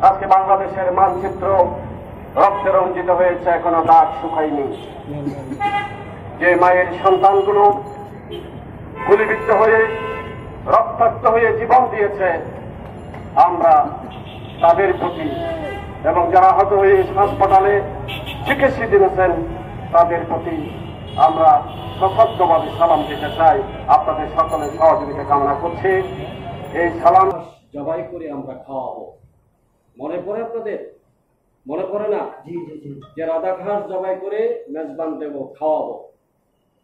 আজকে বাংলাদেশের মানচিত্র রক্তে রঞ্জিত হয়েছে, এখনো দাগ শুকায়নি। যে মায়ের সন্তানগুলো গুলিবিদ্ধ হয়ে রক্তাক্ত হয়ে জীবন দিয়েছে, আমরা তাদের প্রতি এবং যারা আহত হয়ে হাসপাতালে চিকিৎসা দিয়েছেন তাদের প্রতি আমরা সশব্দভাবে সালাম দিতে চাই। আপনাদের সকলের সহযোগিতা কামনা করছি। এই সালাম জবাই করে আমরা খাওয়াবো। মনে পড়ে আপনাদের? মনে পড়ে না যে রাধা ঘাস জবাই করে মেজবান দেব, খাওয়াবো।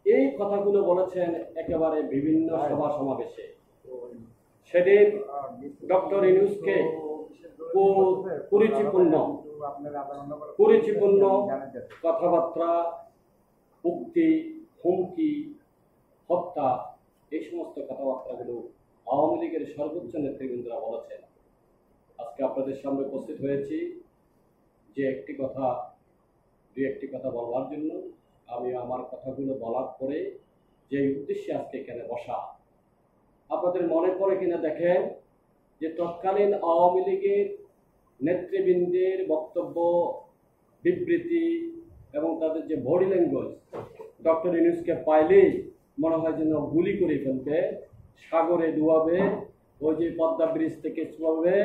এই কথাগুলো বলেছেন একেবারে বিভিন্ন সভা সমাবেশে। সেদিন ডক্টর ইউনূসকে কুরুচিপূর্ণ কথাবার্তা, উক্তি, হুমকি, হত্যা, এই সমস্ত কথাবার্তাগুলো আওয়ামী লীগের সর্বোচ্চ নেতৃবৃন্দরা বলেছেন। আজকে আপনাদের সামনে উপস্থিত হয়েছি যে দুই একটি কথা বলার জন্য। আমি আমার কথাগুলো বলার পরে যে উদ্দেশ্যে আজকে এখানে বসা, আপনাদের মনে পড়ে কিনা দেখেন যে তৎকালীন আওয়ামী লীগের নেতৃবৃন্দের বক্তব্য, বিবৃতি এবং তাদের যে বডি ল্যাঙ্গুয়েজ, ডক্টর ইউনূসকে পাইলেই মনে হয় যেন গুলি করে ফেলবে, সাগরে ডুবাবে, ওই যে পদ্মা ব্রিজ থেকে ছুঁড়বে,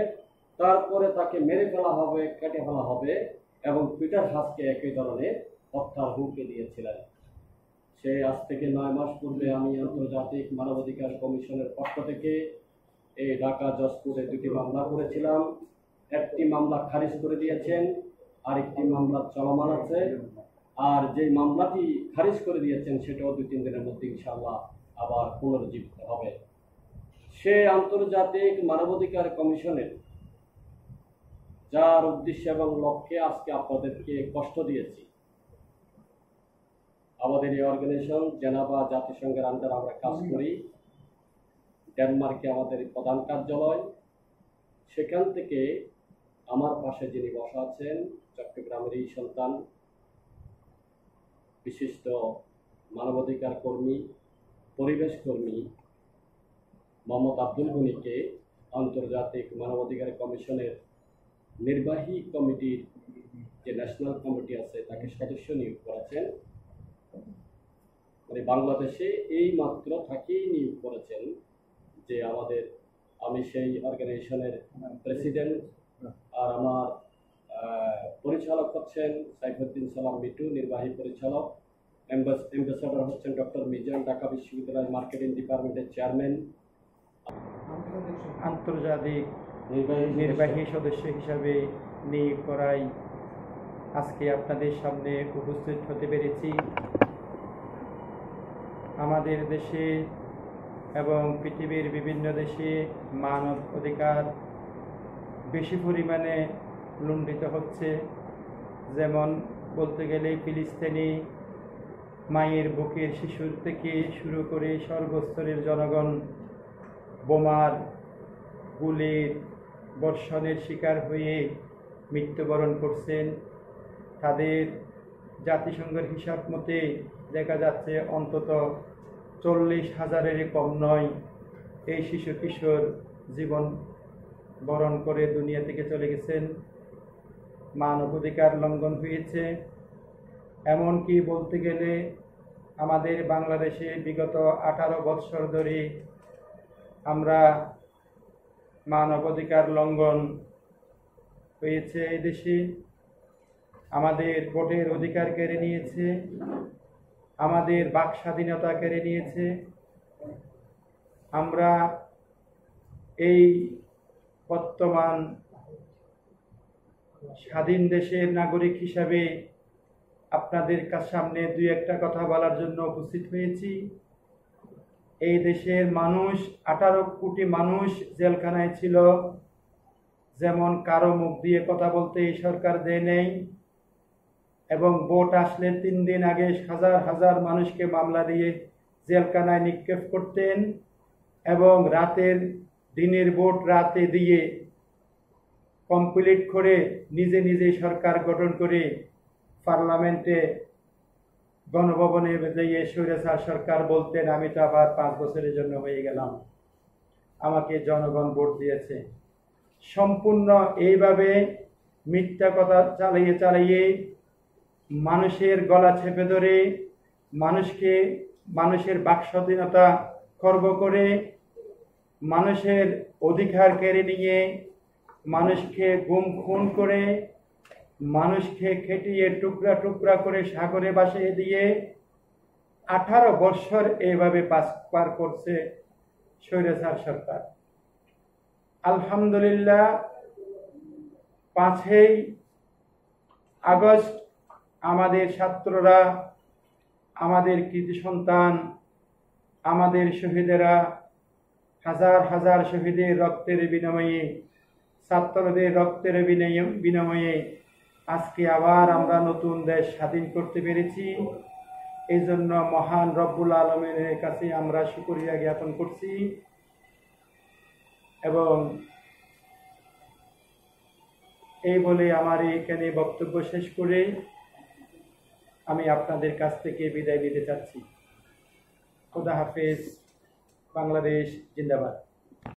তারপরে তাকে মেরে ফেলা হবে, কেটে ফেলা হবে। এবং পিটার হাসকে একই ধরনের হত্যার হুমকি দিয়েছিলেন। সে আজ থেকে 9 মাস পূর্বে আমি আন্তর্জাতিক মানবাধিকার কমিশনের পক্ষ থেকে এই ঢাকা জজপুরে 2টি মামলা করেছিলাম। একটি মামলা খারিজ করে দিয়েছেন, আরেকটি মামলা চলমান আছে। আর যে মামলাটি খারিজ করে দিয়েছেন সেটাও 2-3 দিনের মধ্যে ইনশাআল্লাহ আবার পুনরুজ্জীবিত হবে। সে আন্তর্জাতিক মানবাধিকার কমিশনের যার উদ্দেশ্য এবং লক্ষ্যে আজকে আপনাদেরকে কষ্ট দিয়েছি। আমাদের এই অর্গানাইজেশন জেনেভা জাতিসংঘের আন্ডারে আমরা কাজ করি। ডেনমার্কে আমাদের প্রধান কার্যালয়। সেখান থেকে আমার পাশে যিনি বসা আছেন, চট্টগ্রামের এই সন্তান, বিশিষ্ট মানবাধিকার কর্মী, পরিবেশ কর্মী মোহাম্মদ আব্দুল গনিকে আন্তর্জাতিক মানবাধিকার কমিশনের নির্বাহী কমিটির যে ন্যাশনাল কমিটি আছে তাকে সদস্য নিয়োগ করেছেন। মানে বাংলাদেশে এই মাত্র তাকেই নিয়োগ করেছেন যে আমি সেই অর্গানাইজেশনের প্রেসিডেন্ট। আর আমার পরিচালক হচ্ছেন সাইফুদ্দিন সালাম মিটু, নির্বাহী পরিচালক। অ্যাম্বাসেডর হচ্ছেন ডক্টর মিজান, ঢাকা বিশ্ববিদ্যালয়ের মার্কেটিং ডিপার্টমেন্টের চেয়ারম্যান। আন্তর্জাতিক নির্বাহী সদস্য হিসাবে নিয়োগ করায় আজকে আপনাদের সামনে উপস্থিত হতে পেরেছি। আমাদের দেশে এবং পৃথিবীর বিভিন্ন দেশে মানব অধিকার বেশি পরিমাণে লুণ্ঠিত হচ্ছে। যেমন বলতে গেলে ফিলিস্তিনি মায়ের বুকের শিশুর থেকে শুরু করে সর্বস্তরের জনগণ বোমার, গুলির বর্ষণের শিকার হয়ে মৃত্যুবরণ করছেন। তাদের জাতিসংঘের হিসাব মতে দেখা যাচ্ছে অন্তত 40,000-এর কম নয় এই শিশু কিশোর জীবন বরণ করে দুনিয়া থেকে চলে গেছেন। মানবাধিকার লঙ্ঘন হয়েছে। এমনকি বলতে গেলে আমাদের বাংলাদেশে বিগত 18 বৎসর ধরে আমরা মানবাধিকার লঙ্ঘন হয়েছে। এই দেশে আমাদের ভোটের অধিকার কেড়ে নিয়েছে, আমাদের বাক স্বাধীনতা কেড়ে নিয়েছে। আমরা এই বর্তমান স্বাধীন দেশের নাগরিক হিসাবে আপনাদের সামনে 2-1টা কথা বলার জন্য উপস্থিত হয়েছি। এই দেশের মানুষ, 18 কোটি মানুষ জেলখানায় ছিল। যেমন কারো মুখ দিয়ে কথা বলতে এই সরকার দেয় নেই, এবং ভোট আসলে 3 দিন আগে হাজার হাজার মানুষকে মামলা দিয়ে জেলখানায় নিক্ষেপ করতেন, এবং দিনের ভোট রাতে দিয়ে কমপ্লিট করে নিজে নিজে সরকার গঠন করে পার্লামেন্টে গণভবনে যেয়ে স্বৈরাচার সরকার বলতেন আমি তো আবার 5 বছরের জন্য হয়ে গেলাম, আমাকে জনগণ ভোট দিয়েছে। সম্পূর্ণ এইভাবে মিথ্যা কথা চালিয়ে চালিয়ে মানুষের গলা চেপে ধরে মানুষের বাকস্বাধীনতা খর্ব করে মানুষের অধিকার কেড়ে নিয়ে মানুষকে গুম খুন করে মানুষকে খেটিয়ে টুকরা টুকরা করে সাগরে ভাসিয়ে দিয়ে 18 বৎসর এইভাবে পার করছে স্বৈরাচার সরকার। আলহামদুলিল্লাহ 5ই আগস্ট আমাদের ছাত্ররা, আমাদের কৃতি সন্তান, আমাদের শহীদেরা হাজার হাজার শহীদের রক্তের বিনিময়ে, ছাত্রদের রক্তের বিনিময়ে আজকে আবার আমরা নতুন দেশ স্বাধীন করতে পেরেছি। এই জন্য মহান রব্বুল আলমিনের কাছে আমরা শুকরিয়া জ্ঞাপন করছি এবং এই বলে আমার এখানে বক্তব্য শেষ করে আমি আপনাদের কাছ থেকে বিদায় নিতে চাচ্ছি। খোদা হাফেজ। বাংলাদেশ জিন্দাবাদ।